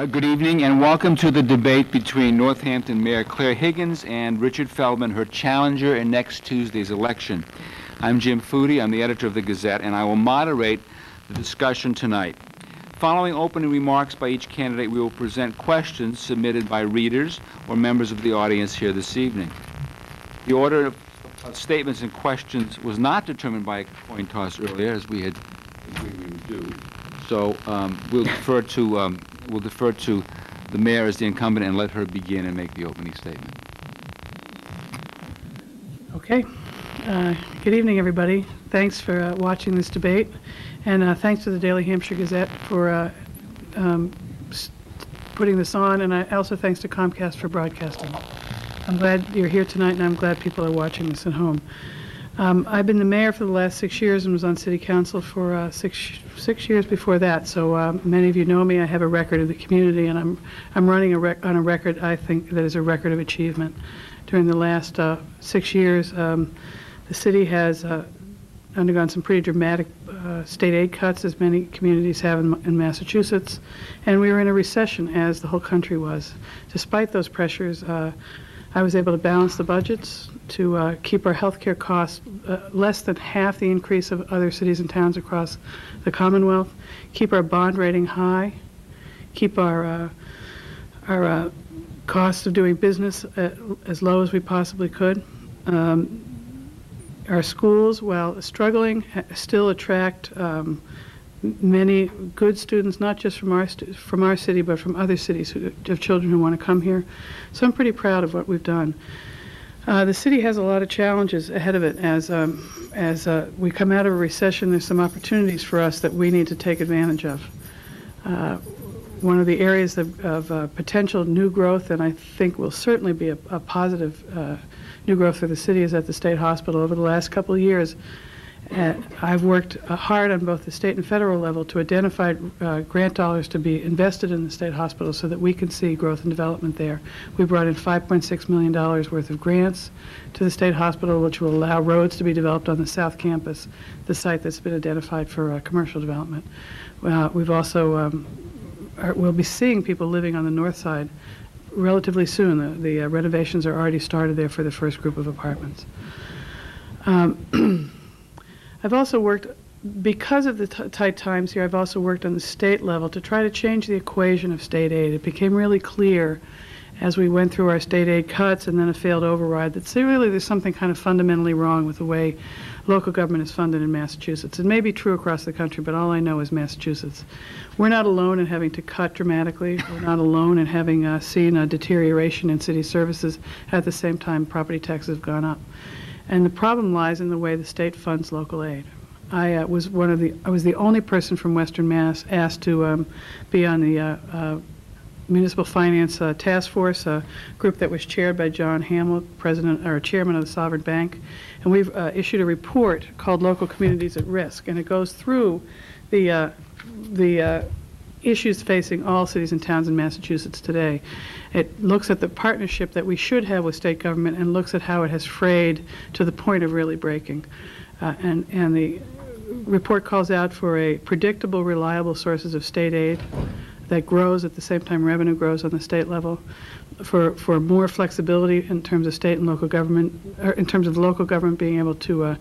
Good evening and welcome to the debate between Northampton Mayor Claire Higgins and Richard Feldman, her challenger in next Tuesday's election. I'm Jim Foody, I'm the editor of the Gazette, and I will moderate the discussion tonight. Following opening remarks by each candidate, we will present questions submitted by readers or members of the audience here this evening. The order of statements and questions was not determined by a coin toss earlier, as we had agreed we would do. So we'll defer to the mayor as the incumbent and let her begin and make the opening statement. Okay. Good evening, everybody. Thanks for watching this debate, and thanks to the Daily Hampshire Gazette for putting this on, and also thanks to Comcast for broadcasting. I'm glad you're here tonight, and I'm glad people are watching this at home. I've been the mayor for the last 6 years and was on city council for six years before that. So many of you know me. I have a record of the community, and I'm running on a record I think that is a record of achievement. During the last 6 years, the city has undergone some pretty dramatic state aid cuts, as many communities have in Massachusetts, and we were in a recession, as the whole country was. Despite those pressures, I was able to balance the budgets to keep our health care costs less than half the increase of other cities and towns across the Commonwealth, keep our bond rating high, keep our costs of doing business as low as we possibly could. Our schools, while struggling, still attract many good students, not just from our city, but from other cities who have children who want to come here. So I'm pretty proud of what we've done. The city has a lot of challenges ahead of it. As we come out of a recession, there's some opportunities for us that we need to take advantage of. One of the areas of potential new growth, and I think will certainly be a positive new growth for the city, is at the state hospital. Over the last couple of years, I've worked hard on both the state and federal level to identify grant dollars to be invested in the state hospital so that we can see growth and development there. We brought in $5.6 million worth of grants to the state hospital, which will allow roads to be developed on the south campus, the site that's been identified for commercial development. We've also we'll be seeing people living on the north side relatively soon. The renovations are already started there for the first group of apartments. I've also worked, because of the tight times here, I've also worked on the state level to try to change the equation of state aid. It became really clear as we went through our state aid cuts and then a failed override that there's something kind of fundamentally wrong with the way local government is funded in Massachusetts. It may be true across the country, but all I know is Massachusetts. We're not alone in having to cut dramatically. We're not alone in having seen a deterioration in city services. At the same time, property taxes have gone up. And the problem lies in the way the state funds local aid. I was the only person from Western Mass asked to be on the Municipal Finance Task Force, a group that was chaired by John Hamill, chairman of the Sovereign Bank. And we've issued a report called Local Communities at Risk, and it goes through the issues facing all cities and towns in Massachusetts today. It looks at the partnership that we should have with state government and looks at how it has frayed to the point of really breaking. And the report calls out for a predictable, reliable sources of state aid that grows at the same time revenue grows on the state level, for more flexibility in terms of state and local government, or in terms of local government being able to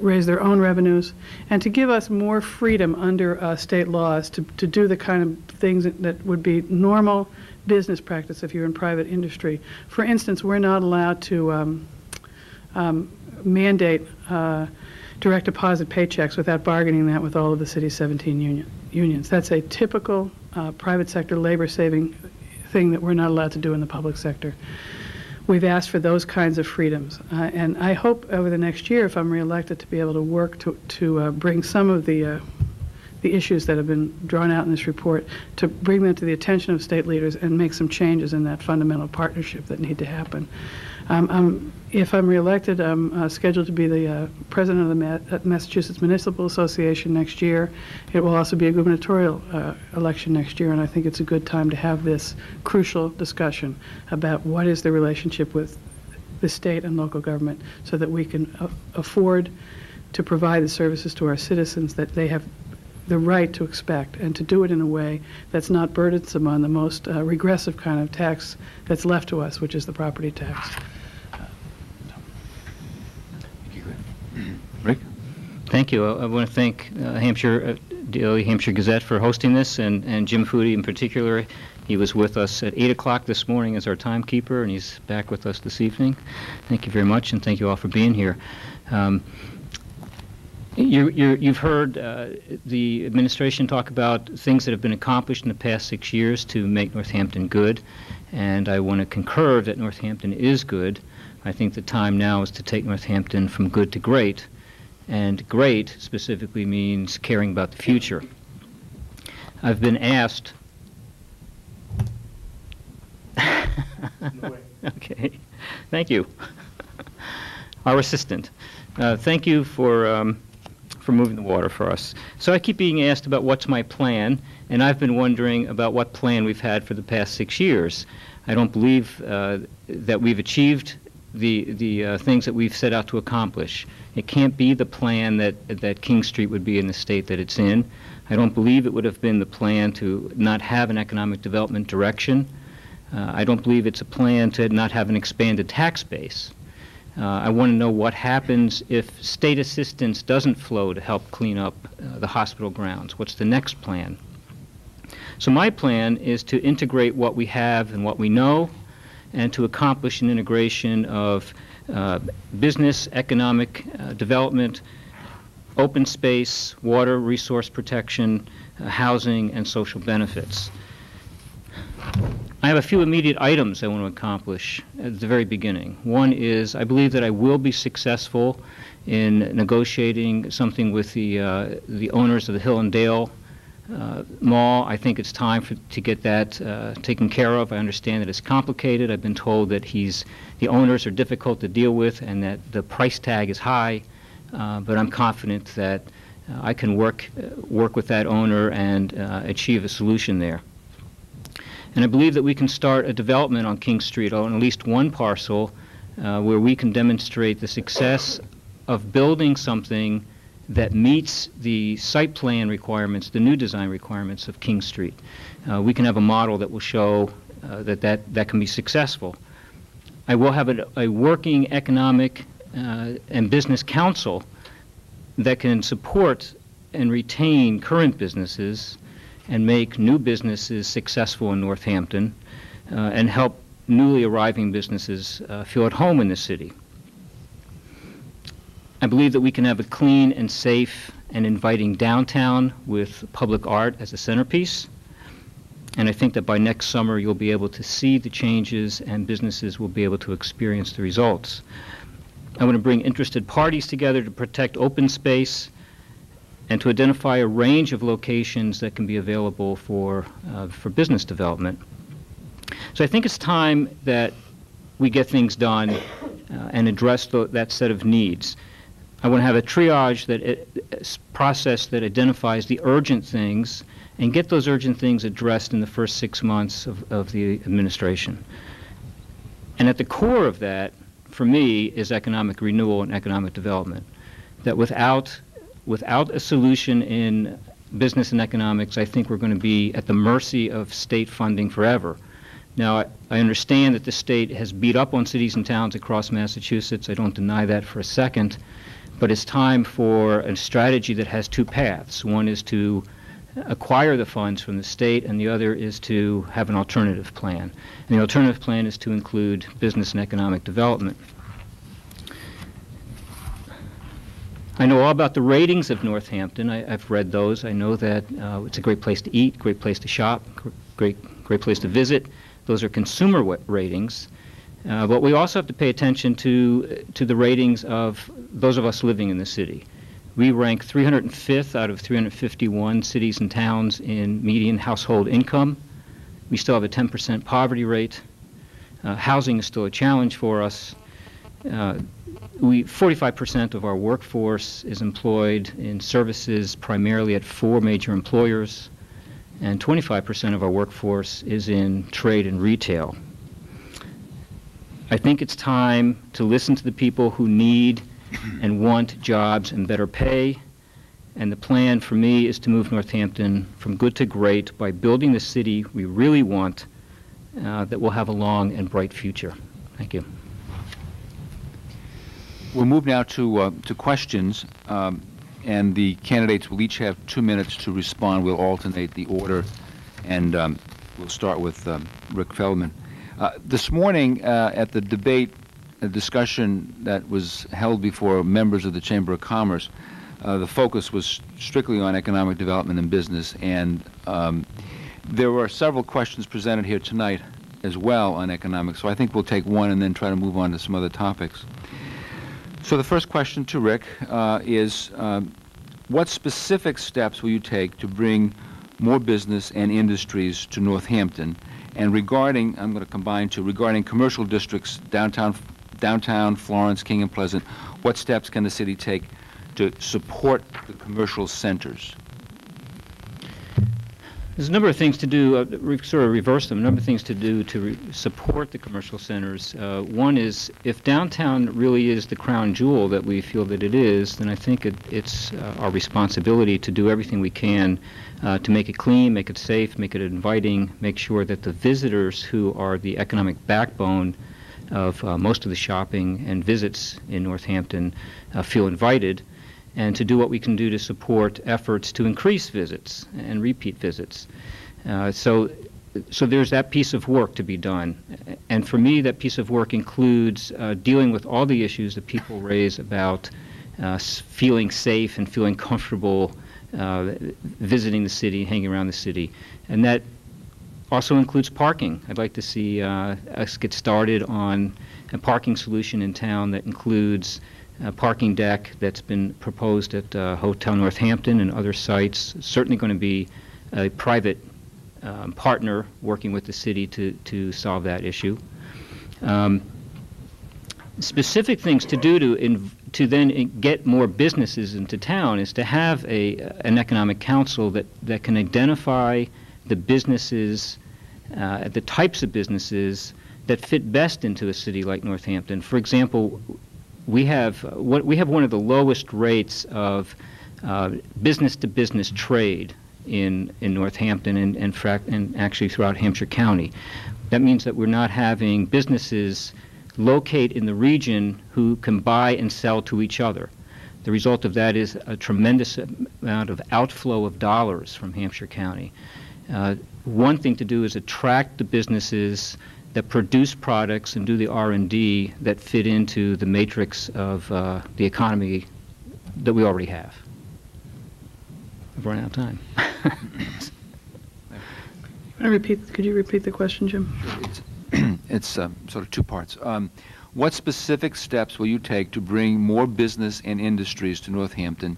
raise their own revenues, and to give us more freedom under state laws to do the kind of things that would be normal business practice if you're in private industry. For instance, we're not allowed to mandate direct deposit paychecks without bargaining that with all of the city's 17 unions. That's a typical private sector labor-saving thing that we're not allowed to do in the public sector. We've asked for those kinds of freedoms, and I hope over the next year, if I'm reelected, to be able to work to bring some of the issues that have been drawn out in this report, to bring them to the attention of state leaders and make some changes in that fundamental partnership that need to happen. If I'm reelected, I'm scheduled to be the president of the Massachusetts Municipal Association next year. It will also be a gubernatorial election next year, and I think it's a good time to have this crucial discussion about what is the relationship with the state and local government so that we can afford to provide the services to our citizens that they have the right to expect, and to do it in a way that's not burdensome on the most regressive kind of tax that's left to us, which is the property tax. Rick? Thank you. I want to thank the Hampshire Gazette for hosting this, and Jim Foody in particular. He was with us at 8 o'clock this morning as our timekeeper, and he's back with us this evening. Thank you very much, and thank you all for being here. You've heard the administration talk about things that have been accomplished in the past 6 years to make Northampton good, and I want to concur that Northampton is good. I think the time now is to take Northampton from good to great, and great specifically means caring about the future. I've been asked... Okay, thank you. Our assistant. Thank you for moving the water for us. So I keep being asked about what's my plan, and I've been wondering about what plan we've had for the past 6 years. I don't believe that we've achieved the things that we've set out to accomplish. It can't be the plan that King Street would be in the state that it's in. I don't believe it would have been the plan to not have an economic development direction. I don't believe it's a plan to not have an expanded tax base. I want to know what happens if state assistance doesn't flow to help clean up the hospital grounds. What's the next plan? So my plan is to integrate what we have and what we know, and to accomplish an integration of business, economic development, open space, water resource protection, housing, and social benefits. I have a few immediate items I want to accomplish at the very beginning. One is I believe that I will be successful in negotiating something with the owners of the Hill and Dale Mall. I think it's time to get that taken care of. I understand that it's complicated. I've been told that the owners are difficult to deal with and that the price tag is high, but I'm confident that I can work with that owner and achieve a solution there. And I believe that we can start a development on King Street on at least one parcel where we can demonstrate the success of building something that meets the site plan requirements, the new design requirements of King Street. We can have a model that will show that can be successful. I will have a working economic and business council that can support and retain current businesses and make new businesses successful in Northampton and help newly arriving businesses feel at home in the city. I believe that we can have a clean and safe and inviting downtown with public art as a centerpiece. And I think that by next summer you'll be able to see the changes and businesses will be able to experience the results. I want to bring interested parties together to protect open space and to identify a range of locations that can be available for business development. So I think it's time that we get things done and address that set of needs. I want to have a triage process that identifies the urgent things and get those urgent things addressed in the first 6 months of the administration. And at the core of that, for me, is economic renewal and economic development. That without a solution in business and economics, I think we're going to be at the mercy of state funding forever. Now, I understand that the state has beat up on cities and towns across Massachusetts. I don't deny that for a second. But it's time for a strategy that has two paths. One is to acquire the funds from the state, and the other is to have an alternative plan. And the alternative plan is to include business and economic development. I know all about the ratings of Northampton. I've read those. I know that it's a great place to eat, great place to shop, great place to visit. Those are consumer ratings. But we also have to pay attention to the ratings of those of us living in the city. We rank 305th out of 351 cities and towns in median household income. We still have a 10% poverty rate. Housing is still a challenge for us. 45% of our workforce is employed in services primarily at 4 major employers, and 25% of our workforce is in trade and retail. I think it's time to listen to the people who need and want jobs and better pay, And the plan for me is to move Northampton from good to great by building the city we really want that will have a long and bright future. Thank you. We'll move now to questions, and the candidates will each have 2 minutes to respond. We'll alternate the order, and we'll start with Rick Feldman. This morning at the debate, a discussion that was held before members of the Chamber of Commerce, the focus was strictly on economic development and business, and there were several questions presented here tonight as well on economics, so I think we'll take one and then try to move on to some other topics. So the first question to Rick is, what specific steps will you take to bring more business and industries to Northampton? And regarding, I'm going to combine two, regarding commercial districts, downtown Florence, King and Pleasant, what steps can the city take to support the commercial centers? There's a number of things to do, sort of reverse them, a number of things to do to support the commercial centers. One is, if downtown really is the crown jewel that we feel that it is, then I think it's our responsibility to do everything we can to make it clean, make it safe, make it inviting, make sure that the visitors who are the economic backbone of most of the shopping and visits in Northampton feel invited, and to do what we can do to support efforts to increase visits and repeat visits. So there's that piece of work to be done. And for me, that piece of work includes dealing with all the issues that people raise about feeling safe and feeling comfortable visiting the city, hanging around the city. And that also includes parking. I'd like to see us get started on a parking solution in town that includes a parking deck that's been proposed at Hotel Northampton and other sites. Certainly going to be a private partner working with the city to solve that issue. Specific things to do to then get more businesses into town is to have an economic council that can identify the businesses, the types of businesses that fit best into a city like Northampton. For example, we have one of the lowest rates of business-to-business trade in Northampton and actually throughout Hampshire County. That means that we're not having businesses locate in the region who can buy and sell to each other. The result of that is a tremendous amount of outflow of dollars from Hampshire County. One thing to do is attract the businesses that produce products and do the R&D that fit into the matrix of the economy that we already have. I've run out of time. Could you repeat the question, Jim? It's sort of two parts. What specific steps will you take to bring more business and industries to Northampton?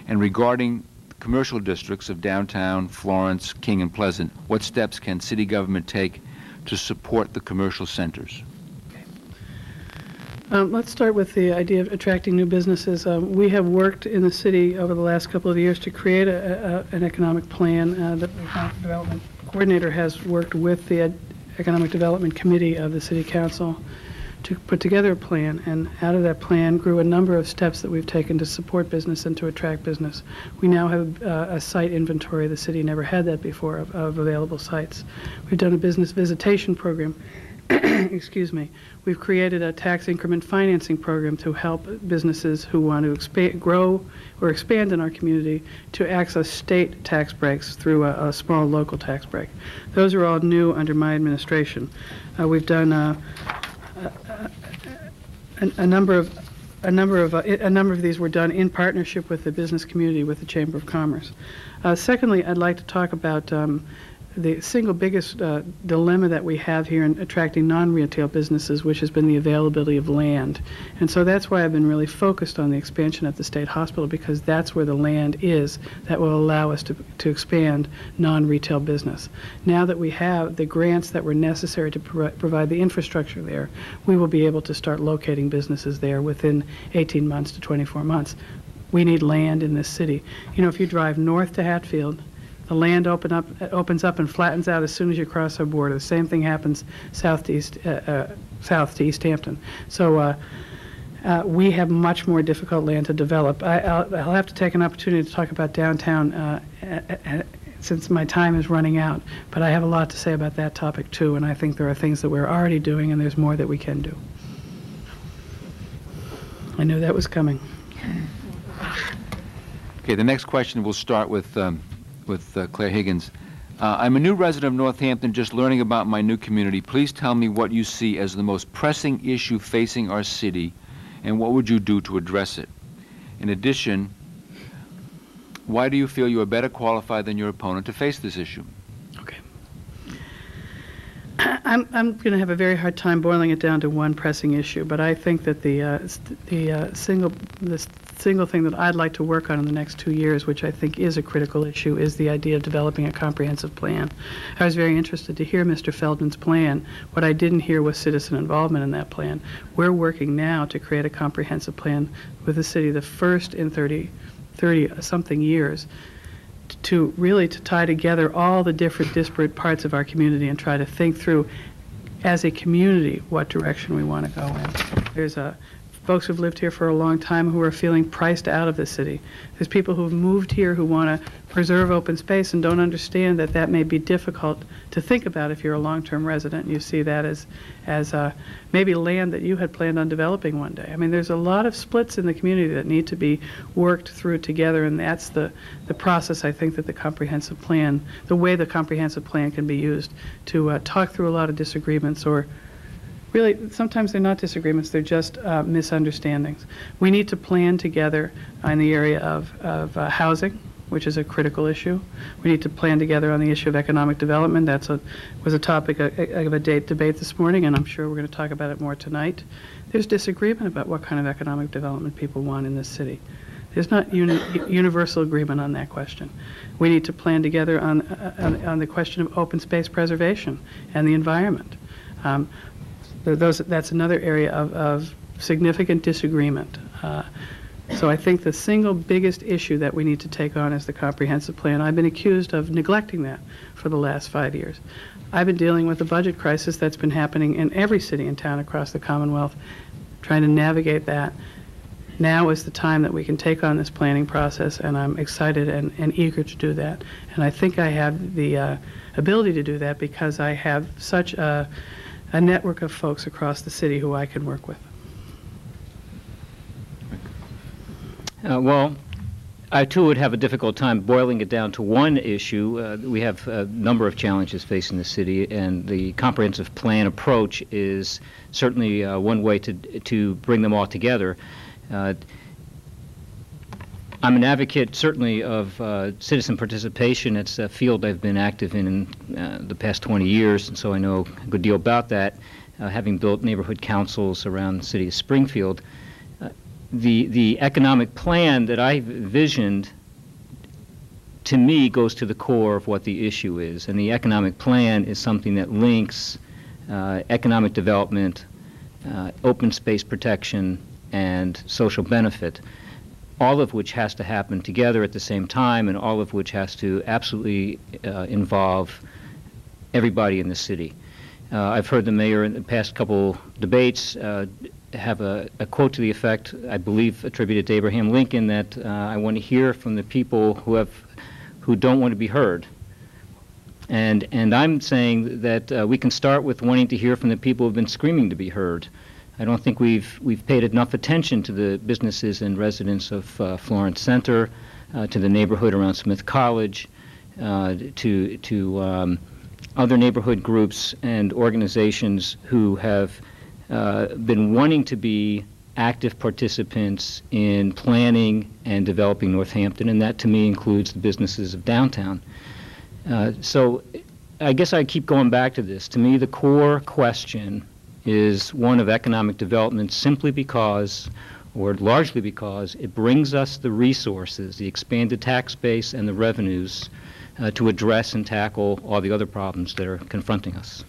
And regarding commercial districts of downtown, Florence, King and Pleasant, what steps can city government take to support the commercial centers? Let's start with the idea of attracting new businesses. We have worked in the city over the last couple of years to create an economic plan. The economic development coordinator has worked with the economic development committee of the city council to put together a plan, and out of that plan grew a number of steps that we've taken to support business and to attract business. We now have a site inventory. The city never had that before of available sites. We've done a business visitation program. Excuse me. We've created a tax increment financing program to help businesses who want to grow or expand in our community to access state tax breaks through a small local tax break. Those are all new under my administration. We've done a number of these were done in partnership with the business community, with the Chamber of Commerce. Secondly, I'd like to talk about the single biggest dilemma that we have here in attracting non-retail businesses, which has been the availability of land. And so that's why I've been really focused on the expansion at the State Hospital, because that's where the land is that will allow us to expand non-retail business. Now that we have the grants that were necessary to provide the infrastructure there, we will be able to start locating businesses there within 18 months to 24 months. We need land in this city. You know, if you drive north to Hatfield, the land opens up and flattens out as soon as you cross our border. The same thing happens south to East Hampton. So we have much more difficult land to develop. I'll have to take an opportunity to talk about downtown since my time is running out, but I have a lot to say about that topic too, and I think there are things that we're already doing and there's more that we can do. I knew that was coming. Okay, the next question will start with Claire Higgins. I'm a new resident of Northampton, just learning about my new community. Please tell me what you see as the most pressing issue facing our city, and what would you do to address it? In addition, why do you feel you are better qualified than your opponent to face this issue? Okay. I'm going to have a very hard time boiling it down to one pressing issue, but I think that the single thing that I'd like to work on in the next 2 years, which I think is a critical issue, is the idea of developing a comprehensive plan. I was very interested to hear Mr. Feldman's plan. What I didn't hear was citizen involvement in that plan. We're working now to create a comprehensive plan with the city, the first in 30-something years, to really tie together all the different disparate parts of our community and try to think through, as a community, what direction we want to go in. There's folks who've lived here for a long time who are feeling priced out of the city. There's people who've moved here who want to preserve open space and don't understand that that may be difficult to think about if you're a long-term resident. You see that as maybe land that you had planned on developing one day. I mean, there's a lot of splits in the community that need to be worked through together, and that's the process, I think, that the comprehensive plan, the way the comprehensive plan can be used to talk through a lot of disagreements, or really, sometimes they're not disagreements, they're just misunderstandings. We need to plan together in the area of housing, which is a critical issue. We need to plan together on the issue of economic development. That was a topic of a debate this morning, and I'm sure we're going to talk about it more tonight. There's disagreement about what kind of economic development people want in this city. There's not universal agreement on that question. We need to plan together on the question of open space preservation and the environment. That's another area of significant disagreement. So I think the single biggest issue that we need to take on is the comprehensive plan. I've been accused of neglecting that for the last 5 years. I've been dealing with the budget crisis that's been happening in every city and town across the Commonwealth, trying to navigate that. Now is the time that we can take on this planning process, and I'm excited and eager to do that. And I think I have the ability to do that because I have such a network of folks across the city who I can work with. Well, I too would have a difficult time boiling it down to one issue. We have a number of challenges facing the city, and the comprehensive plan approach is certainly one way to bring them all together. I'm an advocate, certainly, of citizen participation. It's a field I've been active in the past 20 years, and so I know a good deal about that, having built neighborhood councils around the city of Springfield. The economic plan that I visioned, to me, goes to the core of what the issue is, and the economic plan is something that links economic development, open space protection, and social benefit, all of which has to happen together at the same time, and all of which has to absolutely involve everybody in the city. I've heard the mayor in the past couple debates have a quote to the effect, I believe attributed to Abraham Lincoln, that I want to hear from the people who don't want to be heard. And I'm saying that we can start with wanting to hear from the people who have been screaming to be heard. I don't think we've paid enough attention to the businesses and residents of Florence Center, to the neighborhood around Smith College, to other neighborhood groups and organizations who have been wanting to be active participants in planning and developing Northampton, and that to me includes the businesses of downtown. So I guess I keep going back to this. To me, the core question is one of economic development simply because, or largely because, it brings us the resources, the expanded tax base and the revenues to address and tackle all the other problems that are confronting us.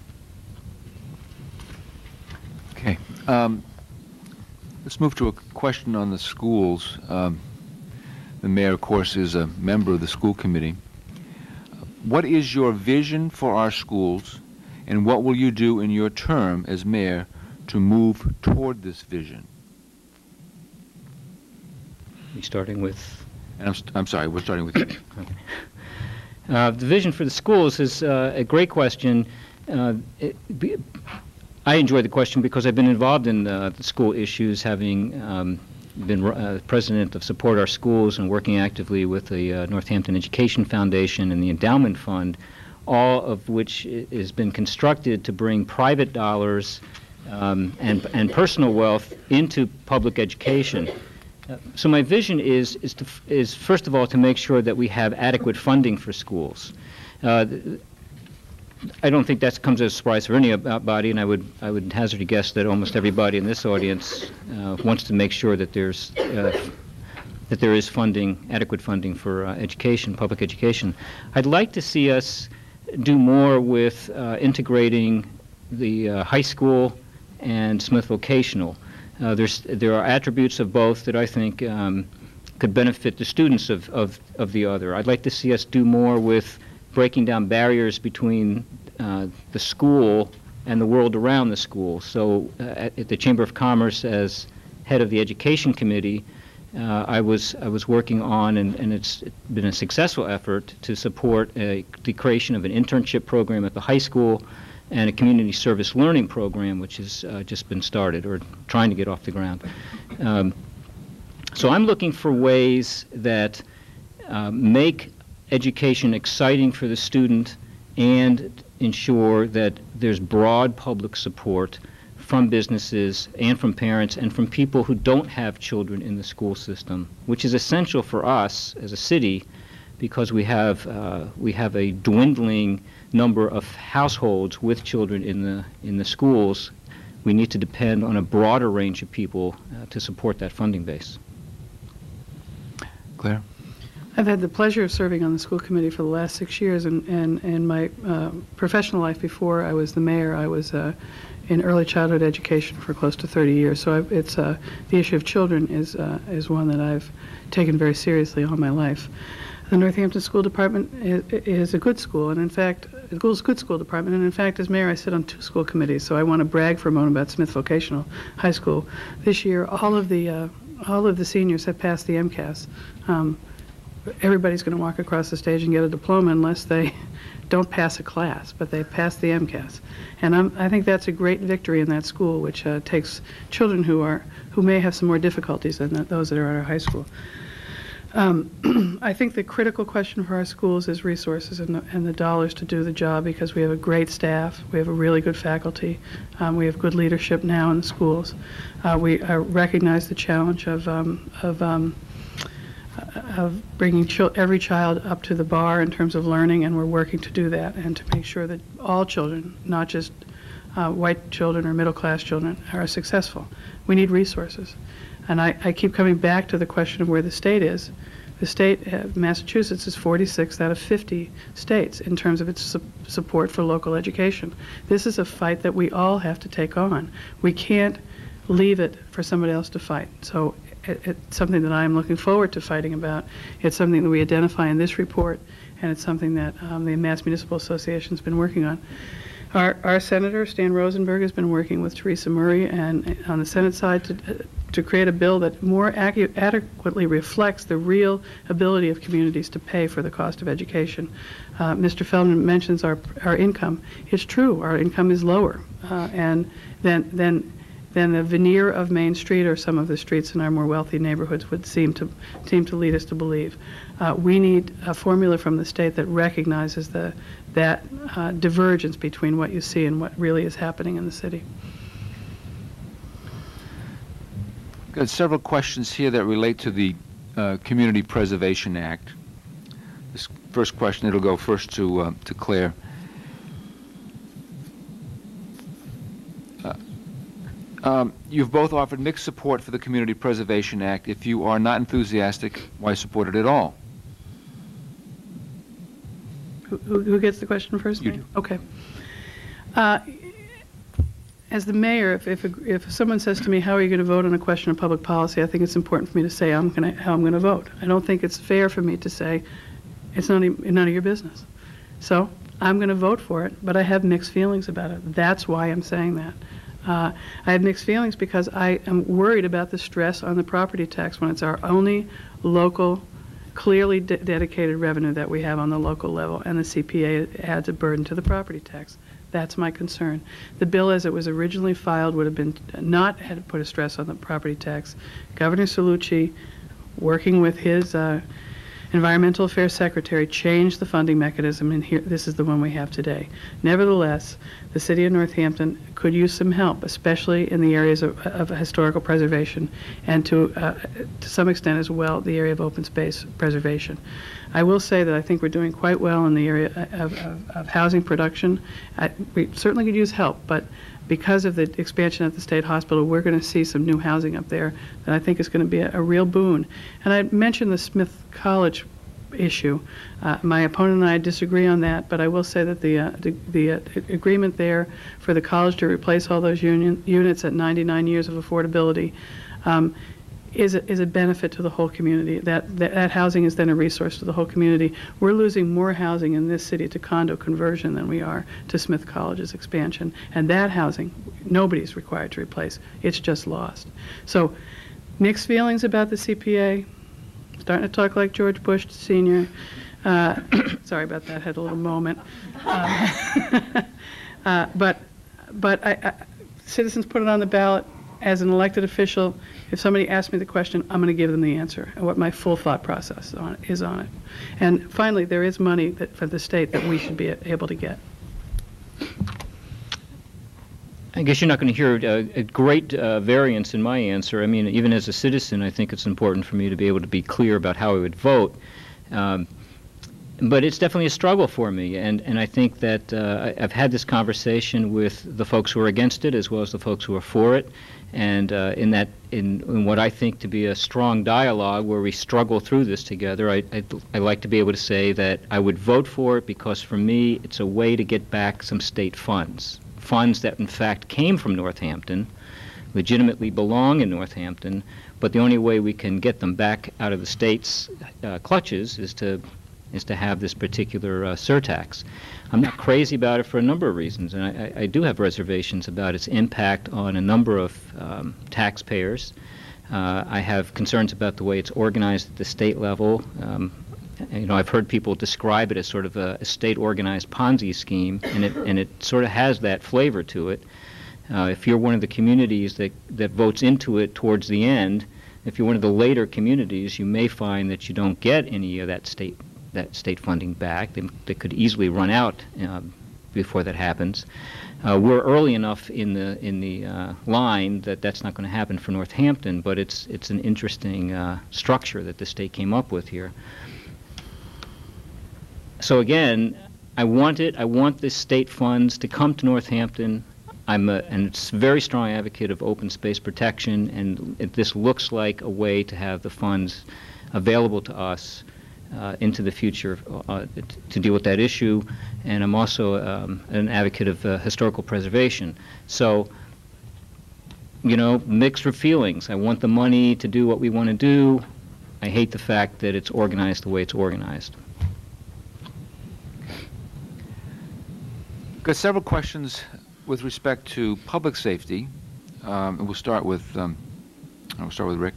Okay. Let's move to a question on the schools. The mayor, of course, is a member of the school committee. What is your vision for our schools, and what will you do in your term as mayor to move toward this vision? We starting with? And I'm sorry, we're starting with you. Okay. The vision for the schools is a great question. I enjoy the question because I've been involved in the school issues, having been president of Support Our Schools and working actively with the Northampton Education Foundation and the Endowment Fund, all of which has been constructed to bring private dollars and personal wealth into public education. So my vision is first of all to make sure that we have adequate funding for schools. I don't think that comes as a surprise for anybody, and I would hazard a guess that almost everybody in this audience wants to make sure that there is funding, adequate funding for education, public education. I'd like to see us do more with integrating the high school and Smith Vocational. There are attributes of both that I think could benefit the students of the other. I'd like to see us do more with breaking down barriers between the school and the world around the school. So at the Chamber of Commerce, as head of the Education Committee, I was working on, and it's been a successful effort to support the creation of an internship program at the high school and a community service learning program, which has just been started or trying to get off the ground. So I'm looking for ways that make education exciting for the student and ensure that there's broad public support from businesses and from parents and from people who don't have children in the school system, which is essential for us as a city because we have a dwindling number of households with children in the schools. We need to depend on a broader range of people to support that funding base. Claire? I've had the pleasure of serving on the school committee for the last 6 years, and in my professional life before I was the mayor, I was in early childhood education for close to 30 years. So the issue of children is one that I've taken very seriously all my life. The Northampton School Department is a good school, and in fact, the school is a good school department, and in fact, as mayor, I sit on 2 school committees, so I want to brag for a moment about Smith Vocational High School. This year, all of the seniors have passed the MCAS. Everybody's going to walk across the stage and get a diploma unless they don't pass a class, but they pass the MCAS. And I think that's a great victory in that school, which takes children who may have some more difficulties than those that are at our high school. I think the critical question for our schools is resources and the dollars to do the job, because we have a great staff, we have a really good faculty, we have good leadership now in the schools. We recognize the challenge of bringing every child up to the bar in terms of learning, and we're working to do that and to make sure that all children, not just white children or middle-class children, are successful. We need resources. And I keep coming back to the question of where the state is. The state, Massachusetts, is 46th out of 50 states in terms of its support for local education. This is a fight that we all have to take on. We can't leave it for somebody else to fight. So it's something that I'm looking forward to fighting about. It's something that we identify in this report, and it's something that the Mass Municipal Association has been working on. Our Senator, Stan Rosenberg, has been working with Teresa Murray and on the Senate side to create a bill that more adequately reflects the real ability of communities to pay for the cost of education. Mr. Feldman mentions our income. It's true, our income is lower and than the veneer of Main Street or some of the streets in our more wealthy neighborhoods would seem to lead us to believe. We need a formula from the state that recognizes that divergence between what you see and what really is happening in the city. Got several questions here that relate to the Community Preservation Act. This first question, it'll go first to Claire. You've both offered mixed support for the Community Preservation Act. If you are not enthusiastic, why support it at all? Who gets the question first? You do. Okay. As the mayor, if someone says to me, how are you going to vote on a question of public policy, I think it's important for me to say how I'm going to vote. I don't think it's fair for me to say it's none of your business. So I'm going to vote for it, but I have mixed feelings about it. That's why I'm saying that. I have mixed feelings because I am worried about the stress on the property tax when it's our only local, clearly dedicated revenue that we have on the local level, and the CPA adds a burden to the property tax. That's my concern. The bill as it was originally filed would have been not had to put a stress on the property tax. Governor Cellucci, working with his Environmental Affairs Secretary, changed the funding mechanism, and here, this is the one we have today. Nevertheless, the City of Northampton could use some help, especially in the areas of historical preservation, and to some extent as well, the area of open space preservation. I will say that I think we're doing quite well in the area of housing production. We certainly could use help, but because of the expansion at the State Hospital, we're going to see some new housing up there that I think is going to be a real boon. And I mentioned the Smith College issue. My opponent and I disagree on that, but I will say that the agreement there for the college to replace all those units at 99 years of affordability is a benefit to the whole community. That housing is then a resource to the whole community. We're losing more housing in this city to condo conversion than we are to Smith College's expansion. And that housing, nobody's required to replace. It's just lost. So mixed feelings about the CPA. Starting to talk like George Bush Sr. Sorry about that, had a little moment. But citizens put it on the ballot. As an elected official, if somebody asks me the question, I'm going to give them the answer and what my full thought process is on it. And finally, there is money for the state that we should be able to get. I guess you're not going to hear a great variance in my answer. I mean, even as a citizen, I think it's important for me to be able to be clear about how I would vote. But it's definitely a struggle for me, and I think that I've had this conversation with the folks who are against it as well as the folks who are for it, and in what I think to be a strong dialogue where we struggle through this together, I like to be able to say that I would vote for it because for me it's a way to get back some state funds that in fact came from Northampton, legitimately belong in Northampton, but the only way we can get them back out of the state's clutches is to have this particular surtax. I'm not crazy about it for a number of reasons, and I do have reservations about its impact on a number of taxpayers. I have concerns about the way it's organized at the state level. I've heard people describe it as sort of a state-organized Ponzi scheme, and it sort of has that flavor to it. If you're one of the communities that votes into it towards the end, if you're one of the later communities, you may find that you don't get any of that state funding back. They could easily run out before that happens. We're early enough in the line that that's not going to happen for Northampton, but it's an interesting structure that the state came up with here. So again, I want the state funds to come to Northampton. I'm a very strong advocate of open space protection, and this looks like a way to have the funds available to us into the future to deal with that issue. And I'm also an advocate of historical preservation. So, mixed feelings. I want the money to do what we want to do. I hate the fact that it's organized the way it's organized. Got several questions with respect to public safety. We'll start with Rick.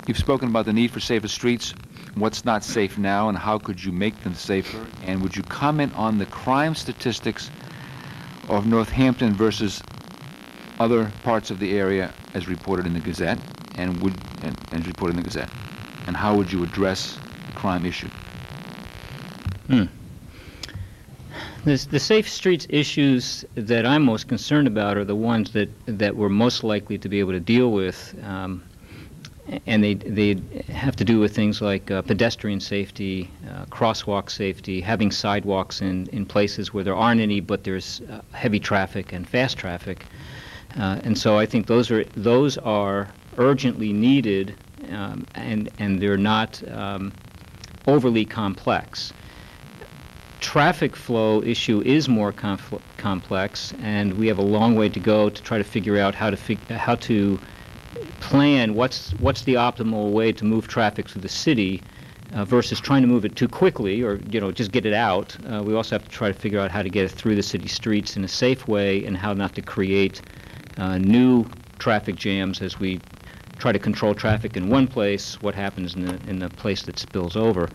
You've spoken about the need for safer streets. What's not safe now, and how could you make them safer? And would you comment on the crime statistics of Northampton versus other parts of the area as reported in the Gazette, and how would you address the crime issue? The safe streets issues that I'm most concerned about are the ones that we're most likely to be able to deal with, and they have to do with things like pedestrian safety, crosswalk safety, having sidewalks in places where there aren't any, but there's heavy traffic and fast traffic, and so I think those are urgently needed, and they're not overly complex. Traffic flow issue is more complex, and we have a long way to go to try to figure out how to plan what's the optimal way to move traffic through the city versus trying to move it too quickly or, just get it out. We also have to try to figure out how to get it through the city streets in a safe way and how not to create new traffic jams as we try to control traffic in one place, what happens in the place that spills over.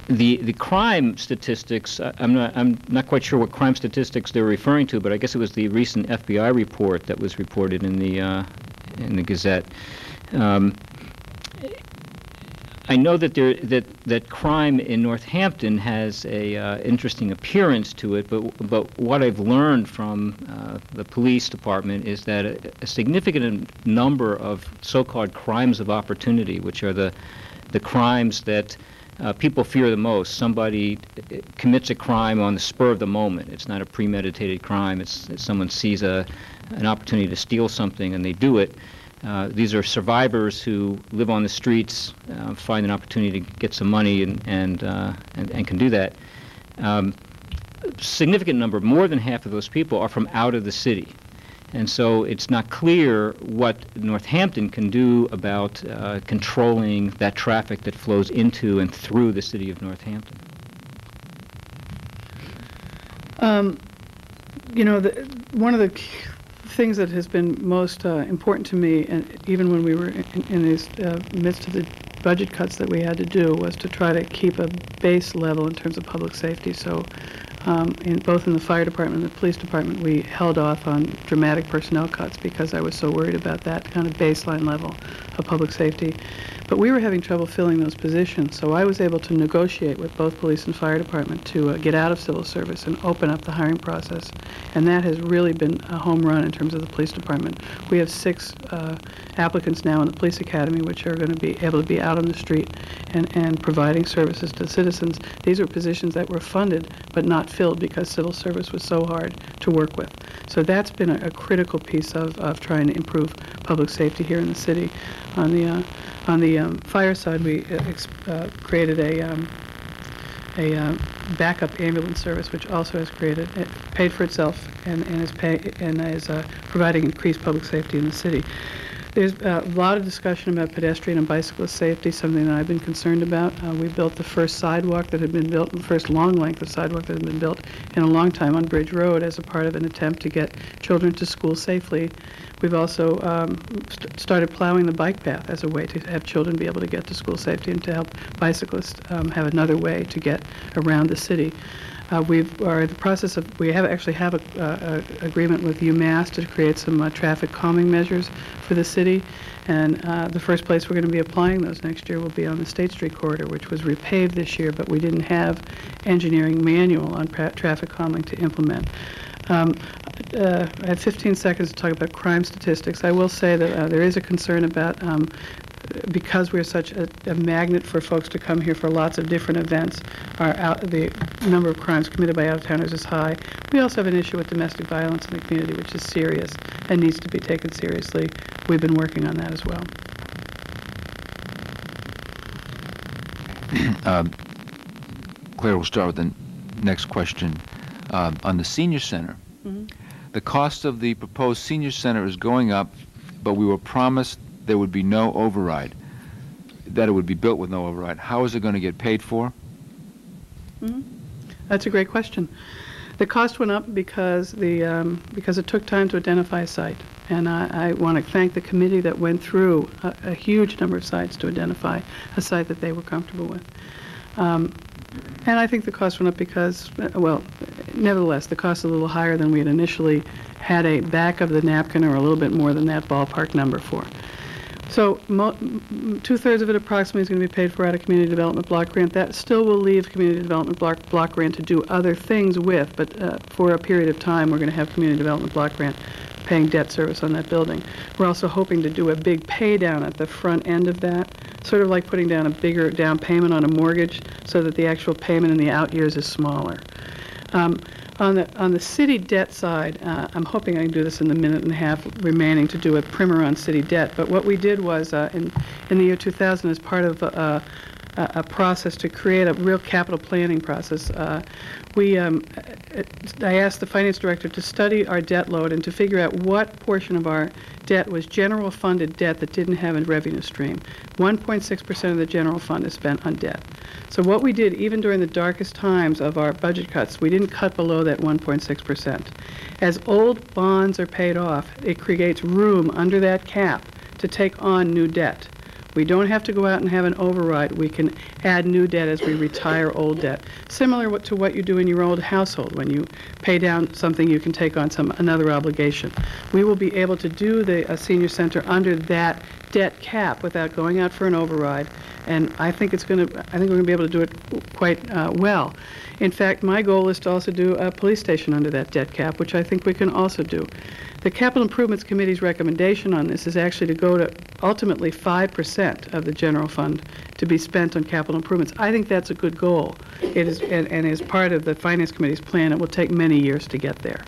The crime statistics, I'm not quite sure what crime statistics they're referring to, but I guess it was the recent FBI report that was reported in the Gazette. I know that that crime in Northampton has a interesting appearance to it, but what I've learned from the police department is that a significant number of so-called crimes of opportunity, which are the crimes that people fear the most. Somebody commits a crime on the spur of the moment. It's not a premeditated crime. It's someone sees an opportunity to steal something and they do it. These are survivors who live on the streets, find an opportunity to get some money and can do that. Significant number, more than half of those people, are from out of the city. And so it's not clear what Northampton can do about controlling that traffic that flows into and through the city of Northampton. One of the things that has been most important to me, and even when we were in this midst of the budget cuts that we had to do, was to try to keep a base level in terms of public safety. So both in the fire department and the police department, we held off on dramatic personnel cuts because I was so worried about that kind of baseline level of public safety. But we were having trouble filling those positions, so I was able to negotiate with both police and fire department to get out of civil service and open up the hiring process. And that has really been a home run in terms of the police department. We have 6 applicants now in the police academy which are going to be able to be out on the street and providing services to citizens. These were positions that were funded but not filled because civil service was so hard to work with. So that's been a critical piece of trying to improve public safety here in the city. On the fire side, we created a backup ambulance service, which also has paid for itself and is providing increased public safety in the city. There's a lot of discussion about pedestrian and bicyclist safety, something that I've been concerned about. We built the first sidewalk that had been built, the first long length of sidewalk that had been built in a long time on Bridge Road as a part of an attempt to get children to school safely. We've also started plowing the bike path as a way to have children be able to get to school safely and to help bicyclists have another way to get around the city. We are in the process of, we actually have an agreement with UMass to create some traffic calming measures for the city. And the first place we're going to be applying those next year will be on the State Street corridor, which was repaved this year, but we didn't have engineering manual on traffic calming to implement. I have 15 seconds to talk about crime statistics. I will say that there is a concern about because we're such a magnet for folks to come here for lots of different events, the number of crimes committed by out-of-towners is high. We also have an issue with domestic violence in the community, which is serious and needs to be taken seriously. We've been working on that as well. Claire, we'll start with the next question. On the senior center, the cost of the proposed senior center is going up, but we were promised there would be no override, that it would be built with no override. How is it going to get paid for? That's a great question. The cost went up because it took time to identify a site, and I want to thank the committee that went through a huge number of sites to identify a site that they were comfortable with. And I think the cost went up because, well, nevertheless, the cost is a little higher than we had initially had a back of the napkin or a little bit more than that ballpark number for. So 2/3 of it approximately is going to be paid for out of Community Development Block Grant. That still will leave Community Development Block Grant to do other things with, but for a period of time we're going to have Community Development Block Grant paying debt service on that building. We're also hoping to do a big pay down at the front end of that, sort of like putting down a bigger down payment on a mortgage so that the actual payment in the out years is smaller. On the city debt side, I'm hoping I can do this in the minute and a half remaining to do a primer on city debt. But what we did was in the year 2000, as part of a process to create a real capital planning process. I asked the finance director to study our debt load and to figure out what portion of our debt was general funded debt that didn't have a revenue stream. 1.6% of the general fund is spent on debt. So what we did, even during the darkest times of our budget cuts, we didn't cut below that 1.6%. As old bonds are paid off, it creates room under that cap to take on new debt. We don't have to go out and have an override. We can add new debt as we retire old debt. Similar to what you do in your old household. When you pay down something, you can take on another obligation. We will be able to do the senior center under that debt cap without going out for an override. And I think we're going to be able to do it quite well. In fact, my goal is to also do a police station under that debt cap, which I think we can also do. The Capital Improvements Committee's recommendation on this is actually to go to ultimately 5% of the general fund to be spent on capital improvements. I think that's a good goal. It is, and as part of the Finance Committee's plan, it will take many years to get there.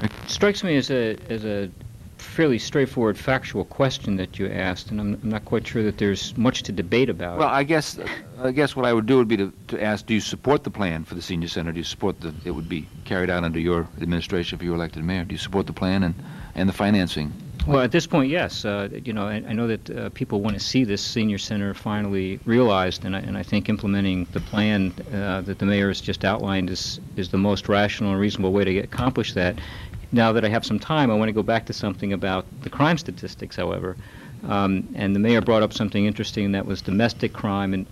It strikes me as a fairly straightforward factual question that you asked, and I'm not quite sure that there's much to debate about. Well, I guess what I would do would be to ask, do you support the plan for the senior center? Do you support it would be carried out under your administration if you were elected mayor? Do you support the plan and the financing? Well, at this point, yes. I know that people want to see this senior center finally realized, and I think implementing the plan that the mayor has just outlined is the most rational and reasonable way to accomplish that. Now that I have some time, I want to go back to something about the crime statistics, however. And the mayor brought up something interesting, and that was domestic crime. And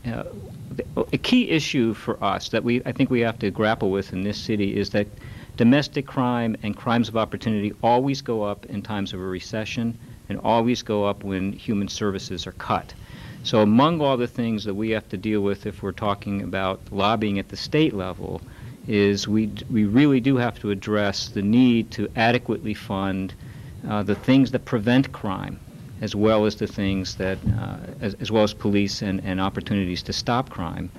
a key issue for us that I think we have to grapple with in this city is that domestic crime and crimes of opportunity always go up in times of a recession and always go up when human services are cut. So among all the things that we have to deal with if we're talking about lobbying at the state level is we really do have to address the need to adequately fund the things that prevent crime, as well as the things that, as well as police and opportunities to stop crime.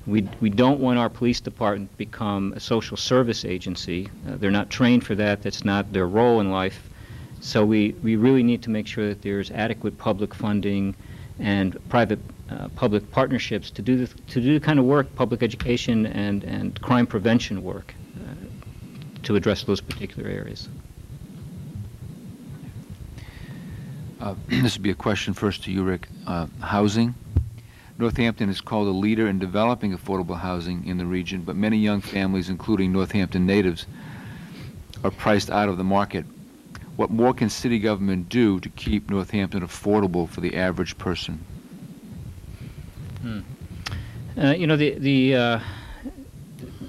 We don't want our police department to become a social service agency. They're not trained for that. That's not their role in life. So we really need to make sure that there's adequate public funding and private public partnerships to do the kind of work, public education and crime prevention work, to address those particular areas. This would be a question first to you, Rick. Housing. Northampton is called a leader in developing affordable housing in the region, but many young families, including Northampton natives, are priced out of the market. What more can city government do to keep Northampton affordable for the average person?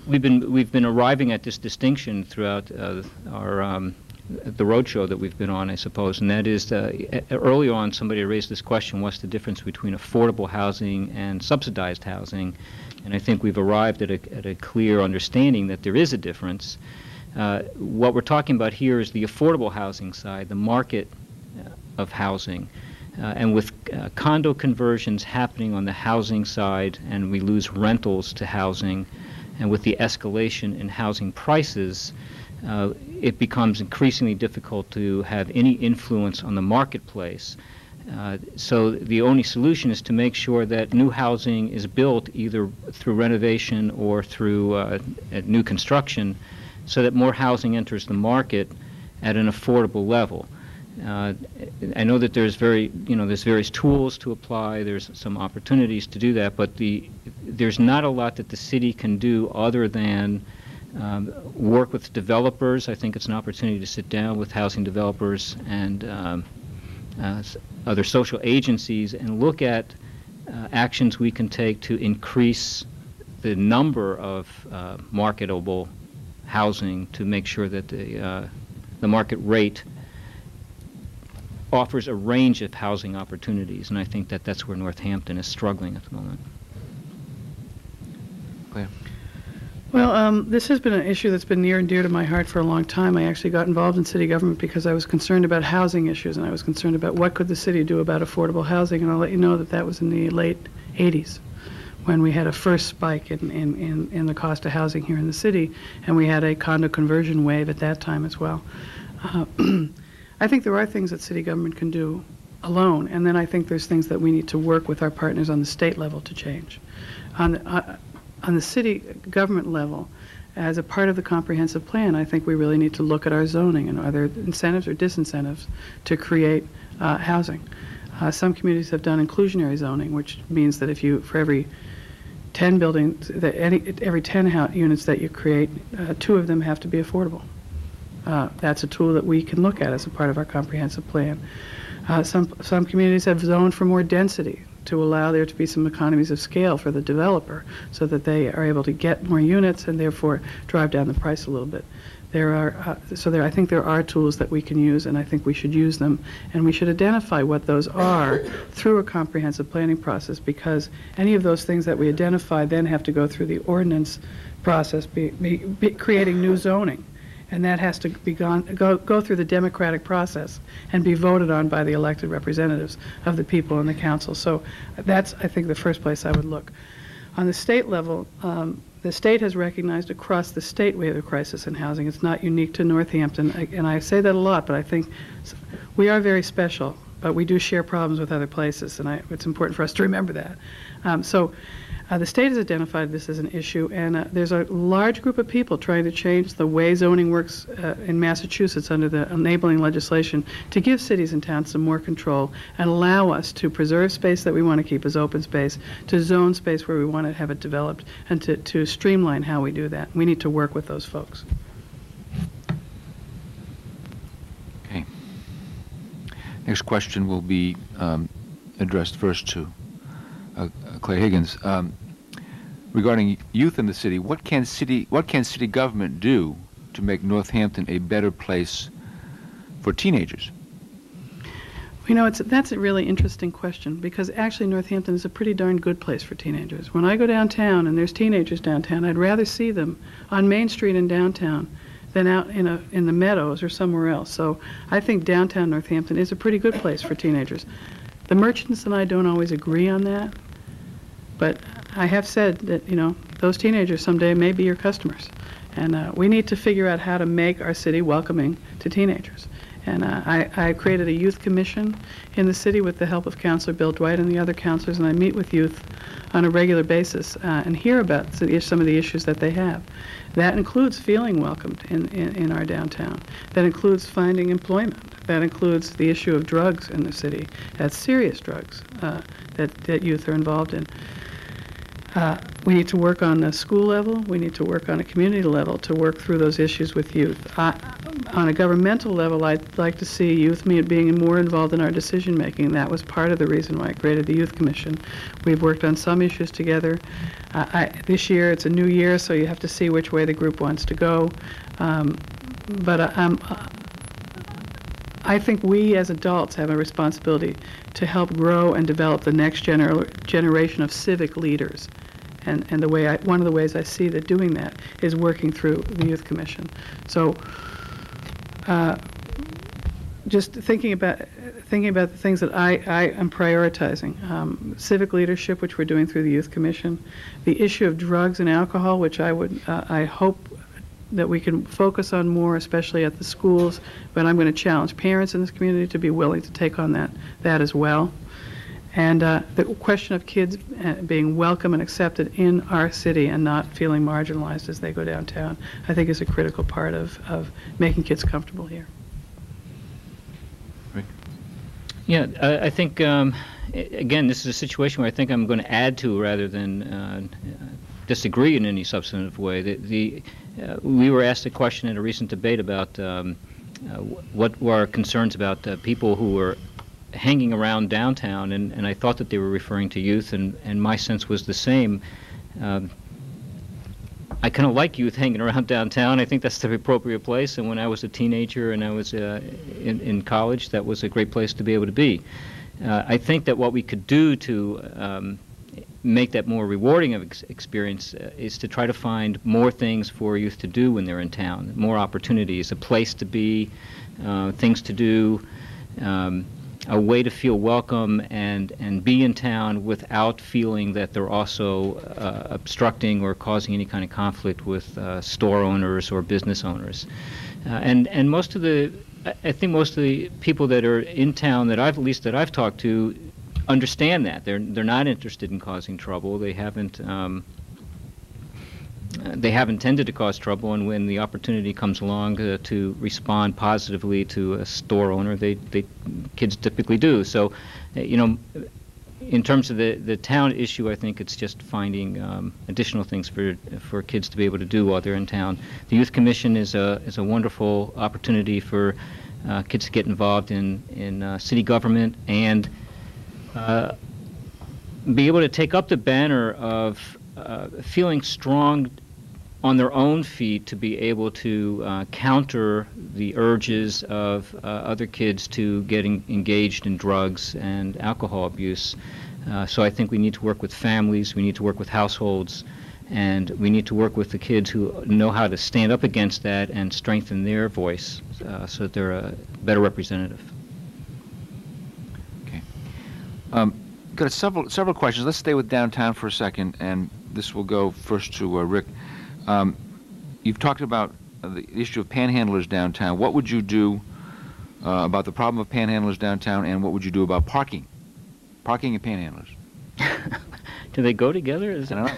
We've been arriving at this distinction throughout our the roadshow that we've been on, I suppose, and that is early on somebody raised this question: what's the difference between affordable housing and subsidized housing? And I think we've arrived at a clear understanding that there is a difference. What we're talking about here is the affordable housing side, the market of housing. And with condo conversions happening on the housing side, and we lose rentals to housing, and with the escalation in housing prices, it becomes increasingly difficult to have any influence on the marketplace. So the only solution is to make sure that new housing is built either through renovation or through new construction, so that more housing enters the market at an affordable level. I know that there's various tools to apply. There's some opportunities to do that, but there's not a lot that the city can do other than work with developers. I think it's an opportunity to sit down with housing developers and other social agencies and look at actions we can take to increase the number of marketable housing, to make sure that the market rate offers a range of housing opportunities, and I think that that's where Northampton is struggling at the moment. Claire? Well, this has been an issue that's been near and dear to my heart for a long time. I actually got involved in city government because I was concerned about housing issues, and I was concerned about what could the city do about affordable housing, and I'll let you know that that was in the late 80s when we had a first spike in the cost of housing here in the city, and we had a condo conversion wave at that time as well. I think there are things that city government can do alone. And then I think there's things that we need to work with our partners on the state level to change. On the city government level, as a part of the comprehensive plan, I think we really need to look at our zoning and are there incentives or disincentives to create housing. Some communities have done inclusionary zoning, which means that if you, for every 10 buildings, every 10 units that you create, 2 of them have to be affordable. That's a tool that we can look at as a part of our comprehensive plan. Some communities have zoned for more density to allow there to be some economies of scale for the developer so that they are able to get more units and therefore drive down the price a little bit. I think there are tools that we can use, and I think we should use them, and we should identify what those are through a comprehensive planning process, because any of those things that we identify then have to go through the ordinance process, creating new zoning. And that has to be go through the democratic process and be voted on by the elected representatives of the people in the council. So that's, I think, the first place I would look. On the state level, the state has recognized across the state we have a crisis in housing. It's not unique to Northampton, and I say that a lot, but I think we are very special, but we do share problems with other places, and it's important for us to remember that. The state has identified this as an issue, and there's a large group of people trying to change the way zoning works in Massachusetts under the enabling legislation to give cities and towns some more control and allow us to preserve space that we want to keep as open space, to zone space where we want to have it developed, and to streamline how we do that. We need to work with those folks. Okay. Next question will be addressed first to Claire Higgins. Regarding youth in the city, what can city government do to make Northampton a better place for teenagers? You know, that's a really interesting question, because actually Northampton is a pretty darn good place for teenagers. When I go downtown and there's teenagers downtown, I'd rather see them on Main Street in downtown than out in the meadows or somewhere else. So I think downtown Northampton is a pretty good place for teenagers. The merchants and I don't always agree on that, but I have said that, you know, those teenagers someday may be your customers. And we need to figure out how to make our city welcoming to teenagers. And I created a youth commission in the city with the help of Councilor Bill Dwight and the other councilors, and I meet with youth on a regular basis and hear about some of the issues that they have. That includes feeling welcomed in our downtown. That includes finding employment. That includes the issue of drugs in the city. That's serious drugs that youth are involved in. We need to work on the school level. We need to work on a community level to work through those issues with youth. On a governmental level, I'd like to see youth being more involved in our decision making. That was part of the reason why I created the Youth Commission. We've worked on some issues together. This year, it's a new year, so you have to see which way the group wants to go. I think we as adults have a responsibility to help grow and develop the next generation of civic leaders. And one of the ways I see that doing that is working through the Youth Commission. So just thinking about the things that I am prioritizing, civic leadership, which we're doing through the Youth Commission, the issue of drugs and alcohol, which I hope that we can focus on more, especially at the schools, but I'm going to challenge parents in this community to be willing to take on that as well. And the question of kids being welcome and accepted in our city and not feeling marginalized as they go downtown, I think is a critical part of making kids comfortable here. Rick? Yeah, I think, again, this is a situation where I think I'm going to add to rather than disagree in any substantive way. We were asked a question in a recent debate about what were our concerns about people who were hanging around downtown, and I thought that they were referring to youth, and my sense was the same. I kind of like youth hanging around downtown. I think that's the appropriate place, and when I was a teenager and I was in college, that was a great place to be able to be. I think that what we could do to make that more rewarding of experience is to try to find more things for youth to do when they're in town, more opportunities, a place to be, things to do, a way to feel welcome and be in town without feeling that they're also obstructing or causing any kind of conflict with store owners or business owners. And most of the I think most of the people that are in town that I've talked to understand that they're not interested in causing trouble. They haven't tended to cause trouble, and when the opportunity comes along to respond positively to a store owner, kids typically do. So, in terms of the town issue, I think it's just finding additional things for kids to be able to do while they're in town. The Youth Commission is a wonderful opportunity for kids to get involved in city government and be able to take up the banner of feeling strong on their own feet to be able to counter the urges of other kids to getting engaged in drugs and alcohol abuse. So I think we need to work with families, we need to work with households, and we need to work with the kids who know how to stand up against that and strengthen their voice so that they're a better representative. Okay. Got several questions. Let's stay with downtown for a second, and this will go first to Rick. You've talked about the issue of panhandlers downtown. What would you do about the problem of panhandlers downtown, and what would you do about parking? Parking and panhandlers. Do they go together? I don't know.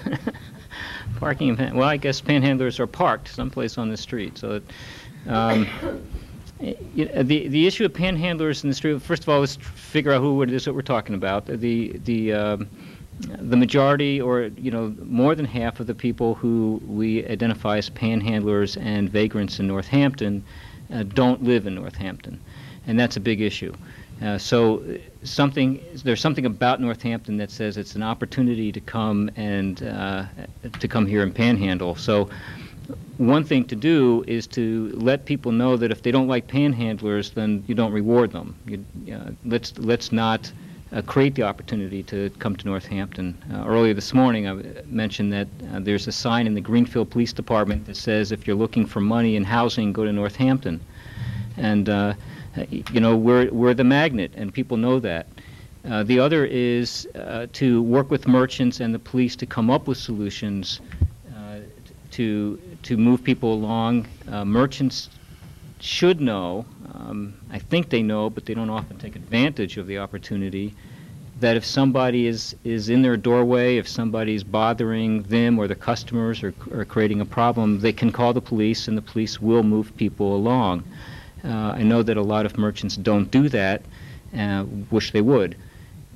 Parking and well, I guess panhandlers are parked someplace on the street. So, the issue of panhandlers in the street. First of all, let's figure out who it is that we're talking about. The majority, or more than half of the people who we identify as panhandlers and vagrants in Northampton don't live in Northampton, and that's a big issue. So there's something about Northampton that says it's an opportunity to come and to come here and panhandle. So one thing to do is to let people know that if they don't like panhandlers, then you don't reward them. Let's not create the opportunity to come to Northampton. Earlier this morning, I mentioned that there's a sign in the Greenfield Police Department that says if you're looking for money and housing, go to Northampton. And we're the magnet, and people know that. The other is to work with merchants and the police to come up with solutions to move people along. Merchants should know, I think they know, but they don't often take advantage of the opportunity, that if somebody is in their doorway, if somebody's bothering them or the customers or creating a problem, they can call the police, and the police will move people along. I know that a lot of merchants don't do that, wish they would.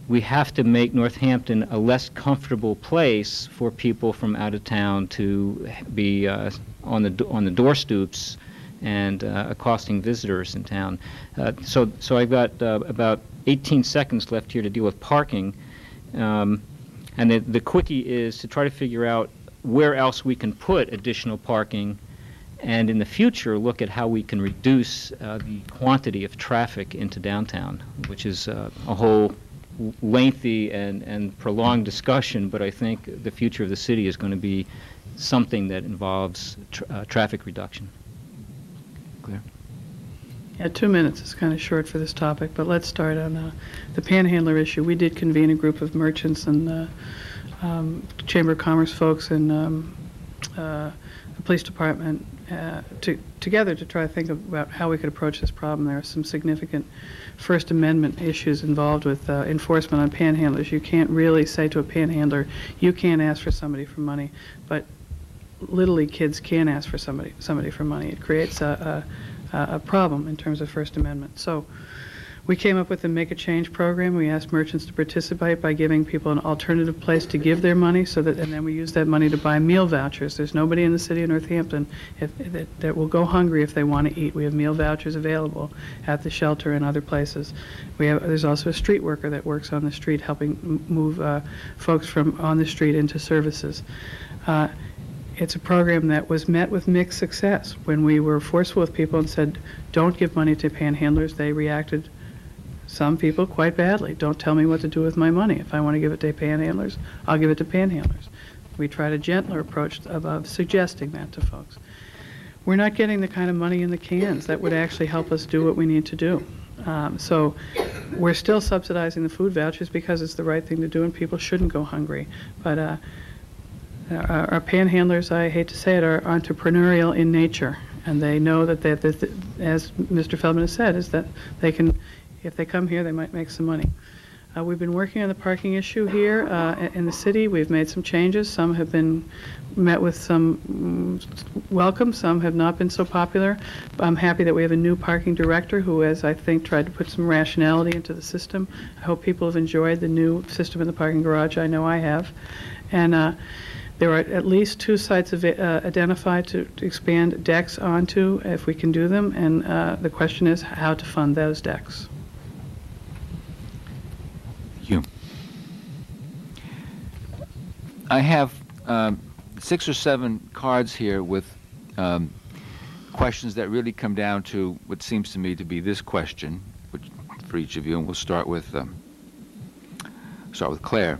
We have to make Northampton a less comfortable place for people from out of town to be on the door stoops and accosting visitors in town. So I've got about 18 seconds left here to deal with parking. And the quickie is to try to figure out where else we can put additional parking, and in the future look at how we can reduce the quantity of traffic into downtown, which is a whole lengthy and prolonged discussion, but I think the future of the city is going to be something that involves traffic reduction. Clear? Yeah, 2 minutes is kind of short for this topic, but let's start on the panhandler issue. We did convene a group of merchants and Chamber of Commerce folks and the police department together to try to think about how we could approach this problem. There are some significant First Amendment issues involved with enforcement on panhandlers. You can't really say to a panhandler, you can't ask for somebody for money, but Little League kids can ask for somebody for money. It creates a problem in terms of First Amendment. So we came up with the Make a Change program. We asked merchants to participate by giving people an alternative place to give their money, and then we use that money to buy meal vouchers. There's nobody in the city of Northampton that will go hungry if they want to eat. We have meal vouchers available at the shelter and other places. There's also a street worker that works on the street helping move folks from on the street into services. It's a program that was met with mixed success. When we were forceful with people and said, don't give money to panhandlers, they reacted, some people, quite badly. Don't tell me what to do with my money. If I want to give it to panhandlers, I'll give it to panhandlers. We tried a gentler approach of suggesting that to folks. We're not getting the kind of money in the cans that would actually help us do what we need to do. So we're still subsidizing the food vouchers because it's the right thing to do and people shouldn't go hungry. But our panhandlers, I hate to say it, are entrepreneurial in nature, And they know that, as Mr. Feldman has said, is that they can, if they come here, they might make some money. We've been working on the parking issue here in the city. We've made some changes. Some have been met with some welcome. Some have not been so popular. I'm happy that we have a new parking director who has, I think, tried to put some rationality into the system. I hope people have enjoyed the new system in the parking garage. I know I have. And there are at least 2 sites identified to expand decks onto, if we can do them. And the question is how to fund those decks. You. I have 6 or 7 cards here with questions that really come down to what seems to me to be this question, which, for each of you, and we'll start with Claire.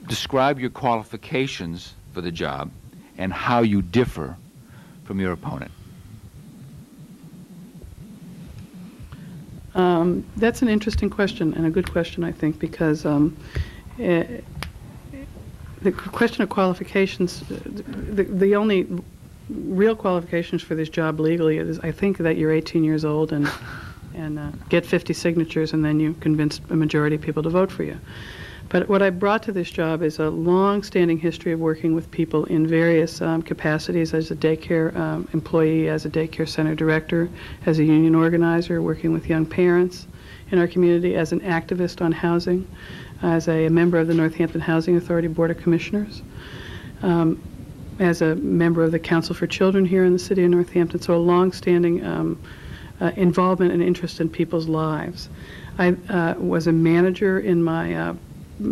Describe your qualifications for the job and how you differ from your opponent. That's an interesting question and a good question, I think, because the question of qualifications, the only real qualifications for this job legally is, I think, that you're 18 years old and get 50 signatures, and then you convince a majority of people to vote for you. But what I brought to this job is a long-standing history of working with people in various capacities, as a daycare employee, as a daycare center director, as a union organizer, working with young parents in our community, as an activist on housing, as a member of the Northampton Housing Authority Board of Commissioners, as a member of the Council for Children here in the city of Northampton, so a long-standing involvement and interest in people's lives. I was a manager in my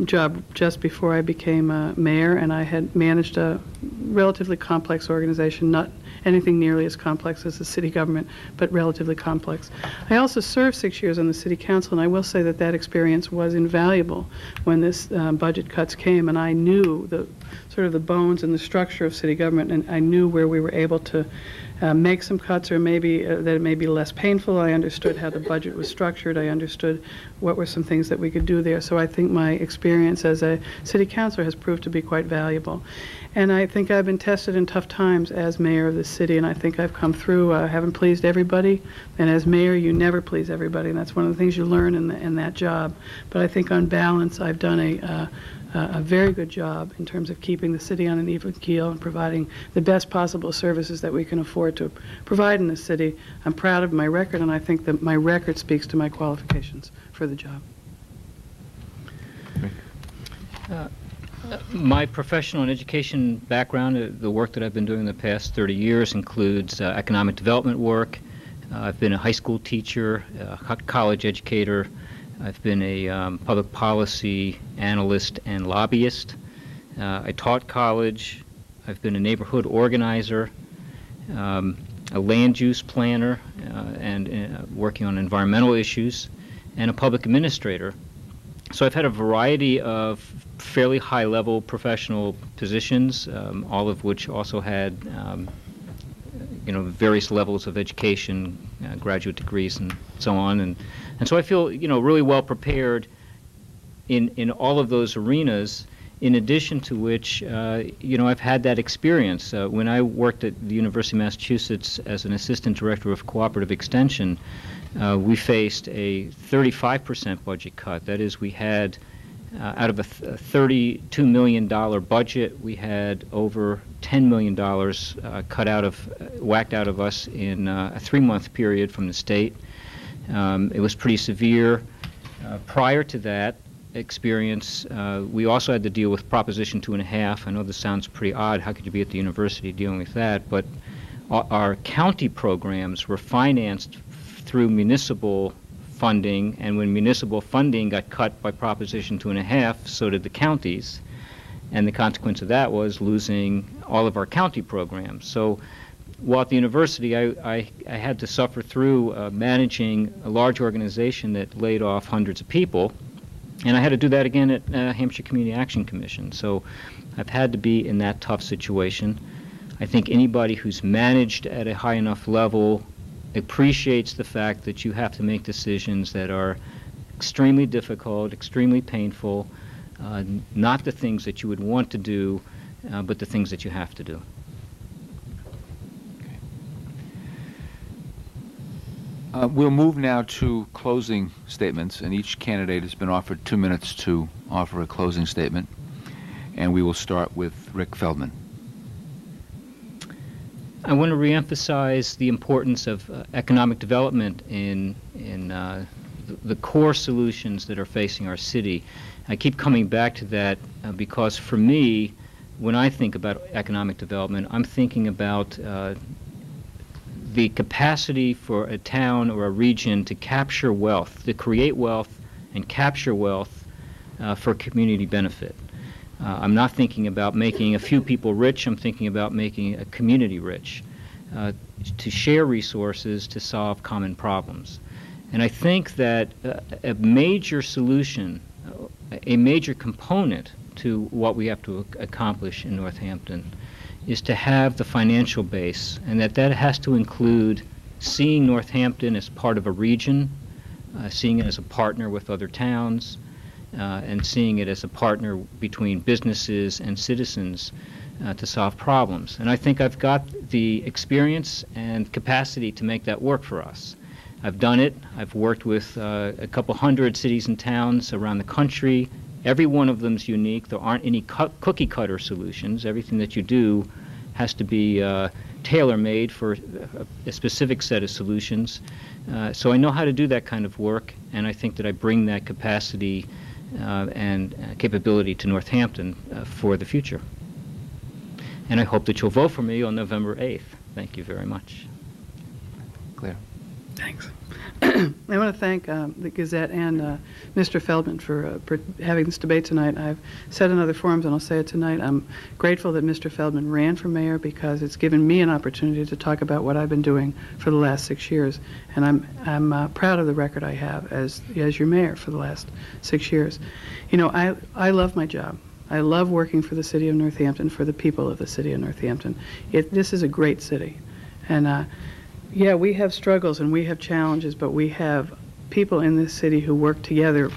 job just before I became mayor, and I had managed a relatively complex organization, not anything nearly as complex as the city government, but relatively complex. I also served 6 years on the city council, and I will say that that experience was invaluable when this budget cuts came, and I knew the sort of the bones and the structure of city government, and I knew where we were able to make some cuts, or maybe that it may be less painful. I understood how the budget was structured. I understood what were some things that we could do there. So I think my experience as a city councilor has proved to be quite valuable. And I think I've been tested in tough times as mayor of the city, and I think I've come through. I haven't pleased everybody, and as mayor, you never please everybody, and that's one of the things you learn in that job. But I think on balance, I've done a very good job in terms of keeping the city on an even keel and providing the best possible services that we can afford to provide in the city. I'm proud of my record, and I think that my record speaks to my qualifications for the job. My professional and education background, the work that I've been doing the past 30 years includes economic development work. I've been a high school teacher, a college educator. I've been a public policy analyst and lobbyist. I taught college. I've been a neighborhood organizer, a land use planner, and working on environmental issues, and a public administrator. So I've had a variety of fairly high-level professional positions, all of which also had various levels of education, graduate degrees and so on. And so I feel, really well prepared in all of those arenas, in addition to which, I've had that experience. When I worked at the University of Massachusetts as an assistant director of cooperative extension, we faced a 35% budget cut. That is, we had, out of a $32 million budget, we had over $10 million whacked out of us in a 3-month period from the state. It was pretty severe. Prior to that experience, we also had to deal with Proposition 2.5. I know this sounds pretty odd. How could you be at the university dealing with that? But our county programs were financed through municipal funding, and when municipal funding got cut by Proposition 2.5, so did the counties. And the consequence of that was losing all of our county programs. So while at the university, I had to suffer through managing a large organization that laid off hundreds of people, and I had to do that again at Hampshire Community Action Commission. So I've had to be in that tough situation. I think anybody who's managed at a high enough level appreciates the fact that you have to make decisions that are extremely difficult, extremely painful, not the things that you would want to do, but the things that you have to do. We'll move now to closing statements, and each candidate has been offered 2 minutes to offer a closing statement. And we will start with Rick Feldman. I want to reemphasize the importance of economic development in the core solutions that are facing our city. I keep coming back to that because for me, when I think about economic development, I'm thinking about the capacity for a town or a region to capture wealth, to create wealth and capture wealth for community benefit. I'm not thinking about making a few people rich, I'm thinking about making a community rich, to share resources to solve common problems. And I think that a major solution, a major component to what we have to accomplish in Northampton is to have the financial base, and that has to include seeing Northampton as part of a region, seeing it as a partner with other towns, and seeing it as a partner between businesses and citizens to solve problems. And I think I've got the experience and capacity to make that work for us. I've done it. I've worked with a couple hundred cities and towns around the country. Every one of them's unique. There aren't any cookie-cutter solutions. Everything that you do has to be tailor-made for a specific set of solutions. So I know how to do that kind of work, and I think that I bring that capacity and capability to Northampton for the future. And I hope that you'll vote for me on November 8th. Thank you very much. Claire. Thanks. I want to thank the Gazette and Mr. Feldman for having this debate tonight. I've said in other forums, and I'll say it tonight, I'm grateful that Mr. Feldman ran for mayor because it's given me an opportunity to talk about what I've been doing for the last 6 years. And I'm proud of the record I have as your mayor for the last 6 years. You know, I love my job. I love working for the city of Northampton, for the people of the city of Northampton. This is a great city. And yeah, we have struggles and we have challenges, but we have people in this city who work together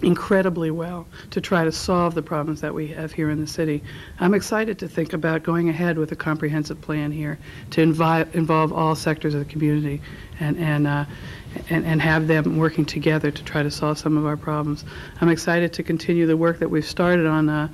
incredibly well to try to solve the problems that we have here in the city. I'm excited to think about going ahead with a comprehensive plan here to involve all sectors of the community and have them working together to try to solve some of our problems. I'm excited to continue the work that we've started on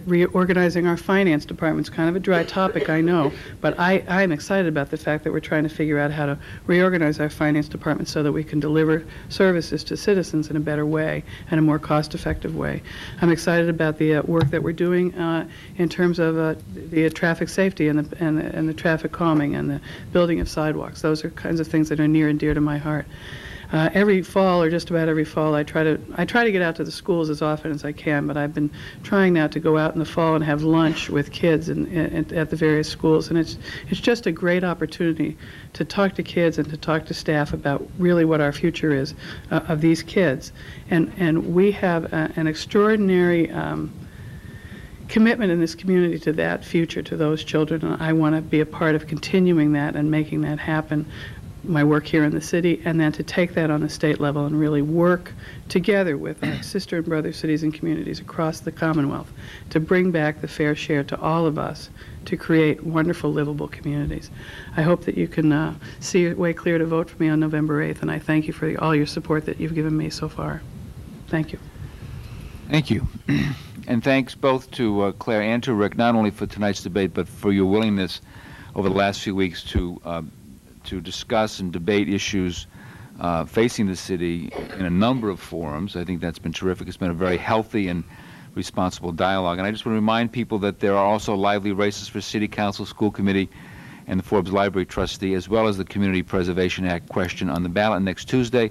reorganizing our finance department. It's kind of a dry topic, I know, but I'm excited about the fact that we're trying to figure out how to reorganize our finance department so that we can deliver services to citizens in a better way and a more cost-effective way. I'm excited about the work that we're doing in terms of the traffic safety and the traffic calming and the building of sidewalks. Those are kinds of things that are near and dear to my heart. Every fall, or just about every fall, I try to get out to the schools as often as I can, but I've been trying now to go out in the fall and have lunch with kids at the various schools, and it's just a great opportunity to talk to kids and to talk to staff about really what our future is of these kids. And we have an extraordinary commitment in this community to that future, to those children, and I want to be a part of continuing that and making that happen. My work here in the city, and then to take that on the state level and really work together with our sister and brother cities and communities across the Commonwealth to bring back the fair share to all of us to create wonderful, livable communities. I hope that you can see a way clear to vote for me on November 8th, and I thank you for all your support that you've given me so far. Thank you. Thank you. And thanks both to Claire and to Rick, not only for tonight's debate, but for your willingness over the last few weeks to discuss and debate issues facing the city in a number of forums. I think that's been terrific. It's been a very healthy and responsible dialogue. And I just want to remind people that there are also lively races for City Council, School Committee, and the Forbes Library Trustee, as well as the Community Preservation Act question on the ballot next Tuesday.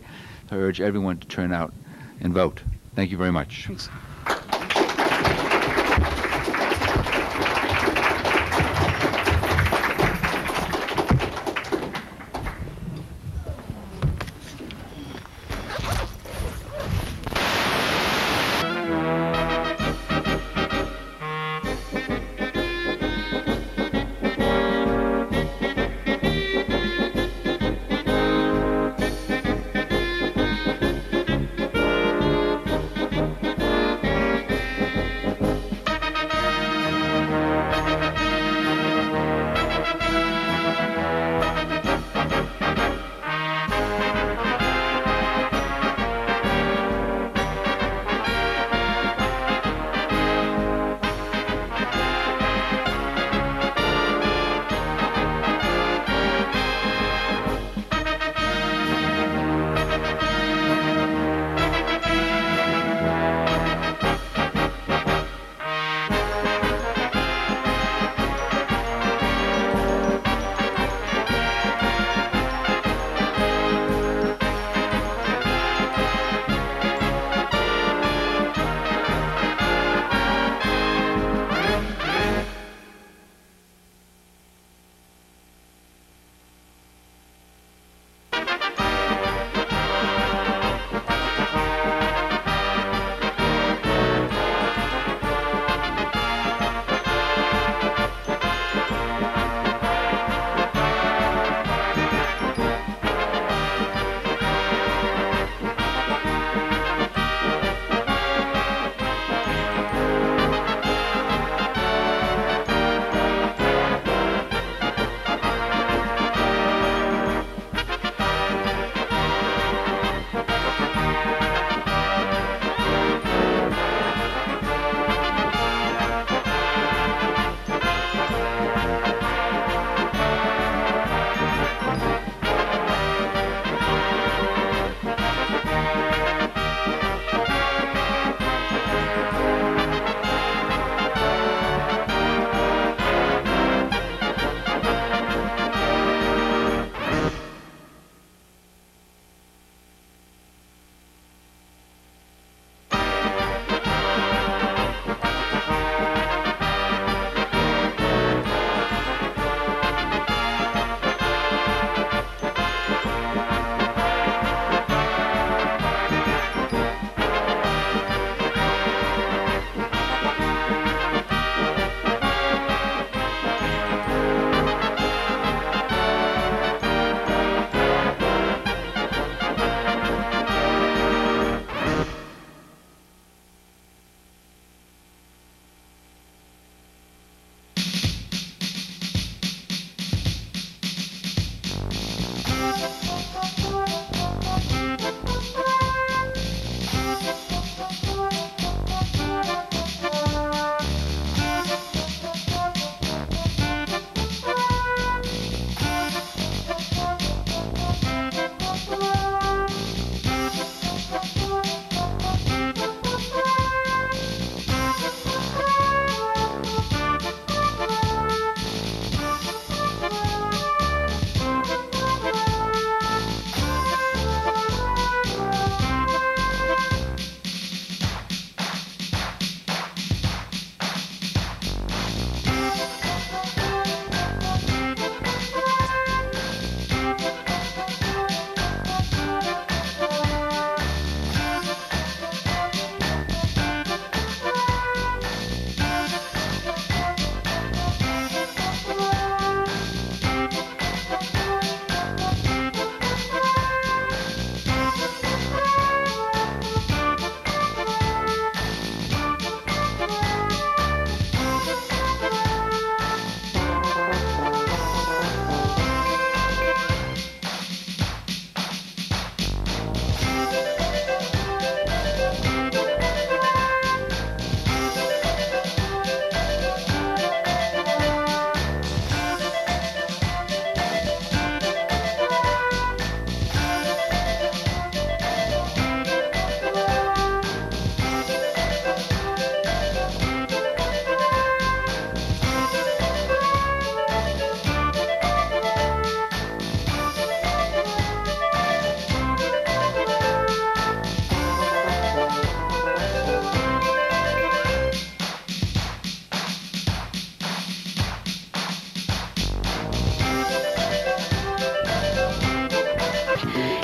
I urge everyone to turn out and vote. Thank you very much. Thanks.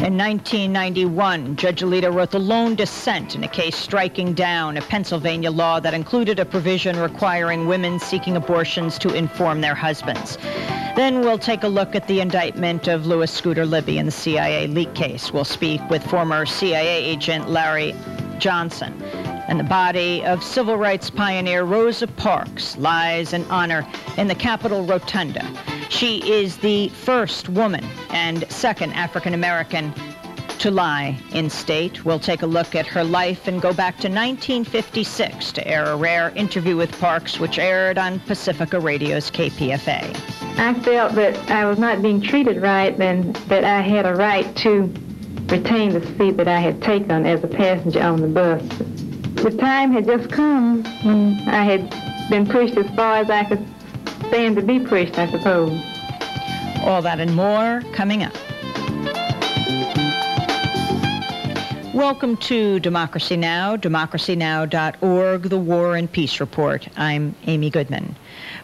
In 1991, Judge Alito wrote the lone dissent in a case striking down a Pennsylvania law that included a provision requiring women seeking abortions to inform their husbands. Then we'll take a look at the indictment of Louis Scooter Libby in the CIA leak case. We'll speak with former CIA agent Larry Johnson. And the body of civil rights pioneer Rosa Parks lies in honor in the Capitol Rotunda. She is the first woman and second African American to lie in state. We'll take a look at her life and go back to 1956 to air a rare interview with Parks, which aired on Pacifica Radio's KPFA. I felt that I was not being treated right and that I had a right to retain the seat that I had taken as a passenger on the bus. The time had just come when I had been pushed as far as I could stand to be pushed, I suppose. All that and more coming up. Welcome to Democracy Now!, democracynow.org, the War and Peace Report. I'm Amy Goodman.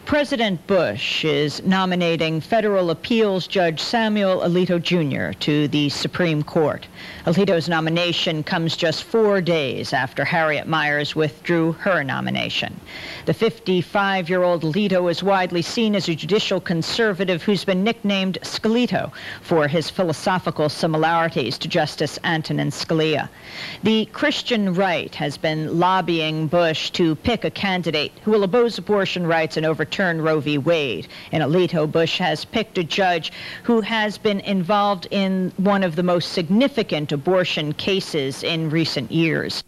President Bush is nominating federal appeals judge Samuel Alito Jr. to the Supreme Court. Alito's nomination comes just 4 days after Harriet Miers withdrew her nomination. The 55-year-old Alito is widely seen as a judicial conservative who's been nicknamed Scalito for his philosophical similarities to Justice Antonin Scalia. The Christian right has been lobbying Bush to pick a candidate who will oppose abortion rights and overturn Roe v. Wade. In Alito, Bush has picked a judge who has been involved in one of the most significant abortion cases in recent years.